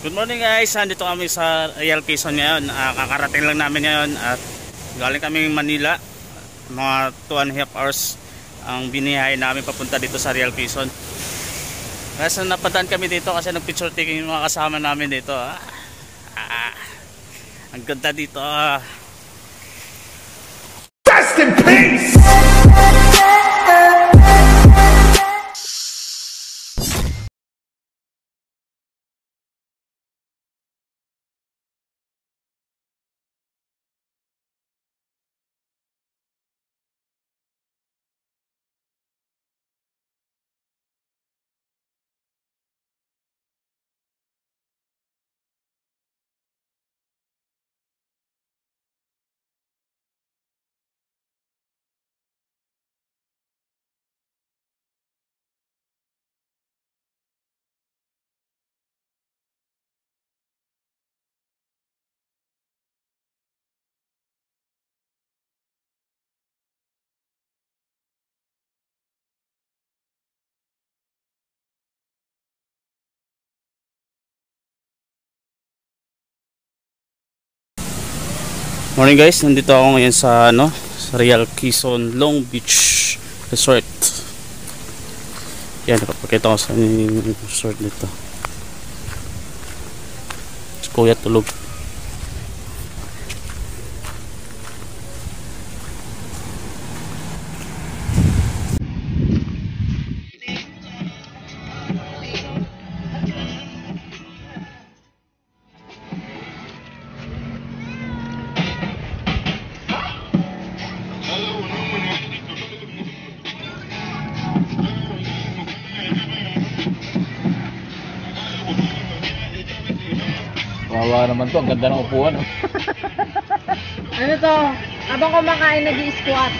Good morning guys, nandito kami sa Real Quezon ngayon. Kakarating lang namin ngayon at galing kami Manila. Mga 2.5 hours ang biniyahe namin papunta dito sa Real Quezon. Kasi napadaan kami dito kasi nag-picture taking yung mga kasama namin dito. Ang ganda dito. Rest in peace! Morning guys, nandito ako ngayon sa sa Real Quezon Long Beach Resort. Yan, napapakita ko sa yung resort dito. Si Kuya tulog. Wawa naman to, ang ganda ng upuan. Ano to? Habang kumakain nag-i-squat.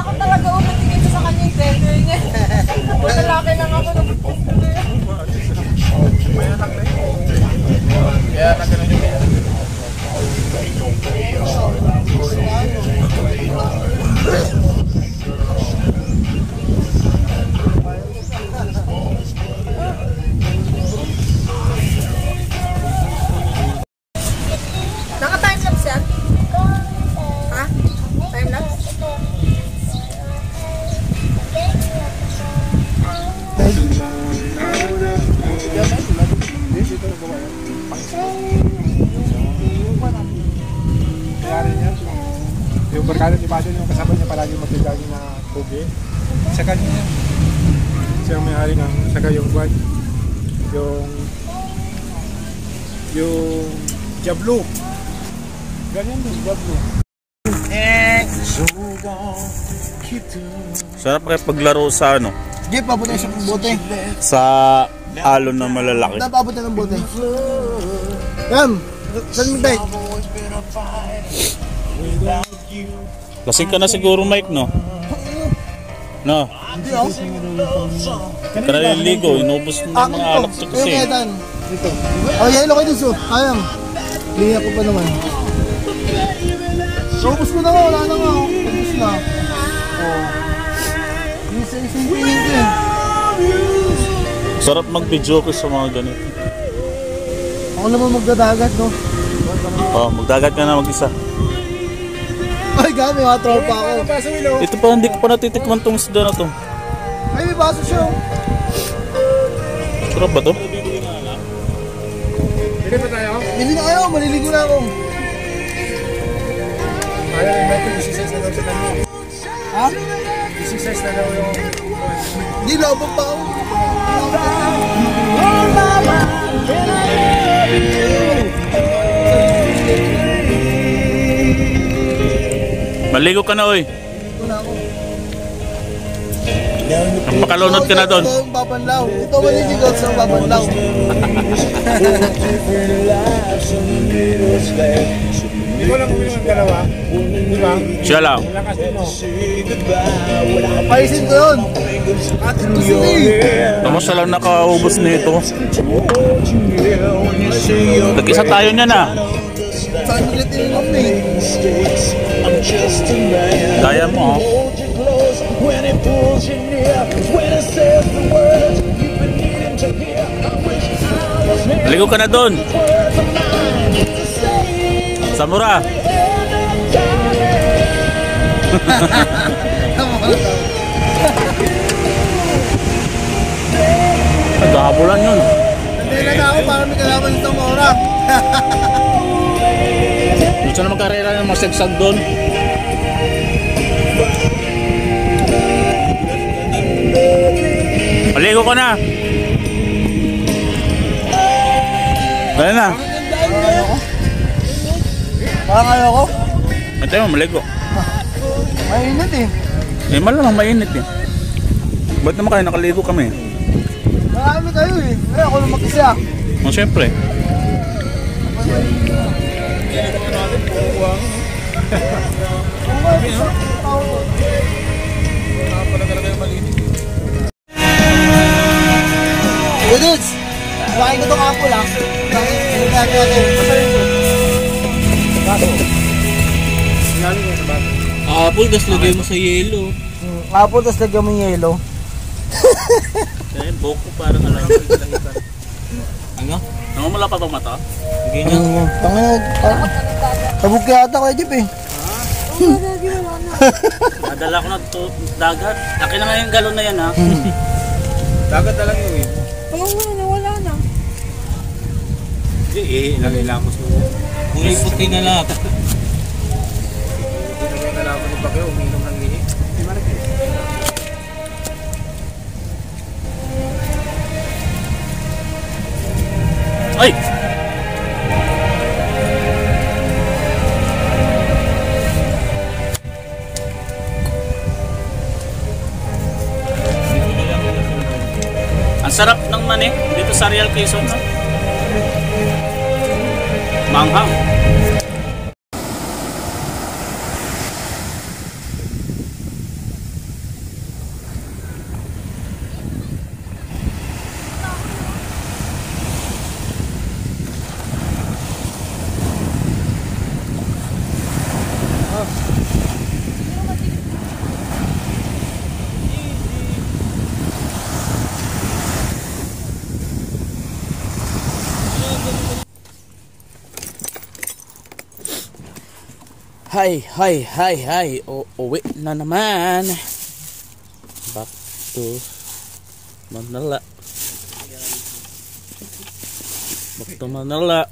Ako talaga umatingin sa kanya yung tender niya. Lalaki lang ako nung Kaya nagano yung naka-timelapse yan? Ha? Timelapse? Yung barkada ni Badon, yung kasama niya palagi magbigay na kugi. Sa kanya yan. Siya ang may-ari ng saka yung buwan. Yung Jablo. Ganyan yung Jablo. Sarap kayo paglaro sa Jeep, papunta sa bote. sa alon na malalaki. Papunta ng bote. Yan. Saan mo tayo? Lasing ka na siguro Mike, no? No? Hindi ako. Ka naliligo, inubos mo ng mga alak sa kasi. Dito. Oh, yelo kayo dito. Ayang. Linya ko pa naman. Ubus ko na nga. Wala na nga. Ubus na. Oh. Isa-isang tingin ko eh. Sarap mag-video ko sa mga ganito. Ako naman magdadagat, no? Oh, magdagat ka na mag-isa. Ay, gami, mga tropa ako. Ito pa, hindi ko pa natitikman tong isda na to. Ay, may baso siya. Sarap ba to? Bili pa tayo? Bili na kayo, maliligo na ako. Ayaw, may 26 na lang sa kanya. Ha? Success na daw yung... Hindi, labang pa ako. Maligo ka na, oy. Ito na ako. Pakalunod ka na doon. Ito ang babanlaw. Ito maliligot sa babanlaw. Hindi ko lang uminom ng dalawa. Di ba? Siya lang. Lakas din mo. Paisin ko yun. At ito sila. Kamusta lang nakaubos nito? Nag-isa tayo niyan ah. Saan nila tininom na eh? Kaya mo oh. Maligo ka na doon. Samura. Naghahabulan yun. Nandila na ako para may kalaban itong oras. Gusto na magkarera ng masagsag doon. Maligo ka na. Kaya na. Parang ayoko. Ito mo, maligo. Mainit eh. Eh, malamang mainit eh. Ba't naman kayo nakaligo kami? Marami kayo eh. Ay, ako lang mag-isa. Oh, siyempre. Dudes! Bukain ko itong apple ah. Apple, gas lagay mo sa yelo. Apple, tapos lagyan mo yung yellow. Eh, boko parang alam. Ano? Namamala pa bang mata? Sige na. Tangin na. Tabog kaya ata kayo, Jeep eh. Nadala ko na to dagat. Akin na nga yung galon na yan ha. Dagat na lang yung eh. Oo nga, nawala na. Hindi eh, nalilamos mo. Kulay puti na lahat. Hindi na nalaman ni Bakyo, uminom ng lihi. Di ba nagkita? Ay! Ang sarap ng mani dito sa Real Quezon. No? Manghang. Hi. Uwi na naman. Back to Manila.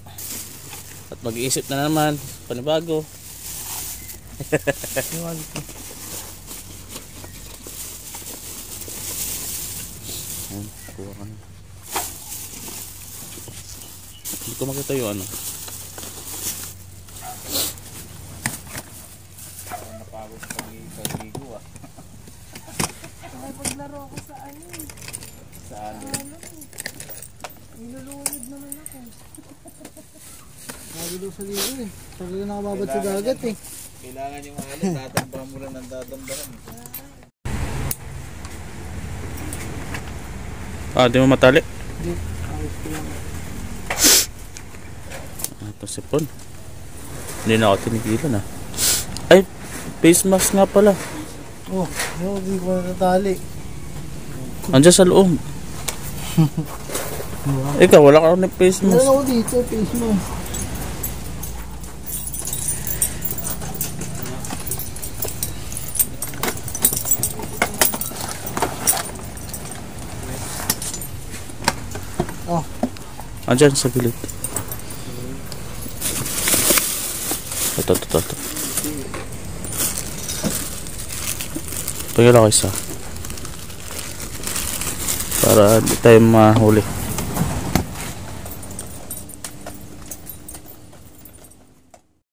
At mag-iisip na naman. Panibago. Kuha ka na. Hindi ko makita yung ano. Naglaro ako sa ano eh. Saan? Nilulunod naman ako. Lagi daw sa ligo eh. Sabi na nakababad sa dagat eh. Kailangan yung alin, tatambahan mo lang ng tatambahan. Di mo matali. Hindi. Ayos ko lang. Ito sipon. Hindi na ako tinigilan ah. Ay, face mask nga pala. Oh, hindi ko natatali. Andiyan sa loob. Ikaw, wala ka ng face Meron mask. ako dito, face mo. Oh, Andiyan sa gilid. Ito. Tingnan lang isa. Para di tayo mahuli.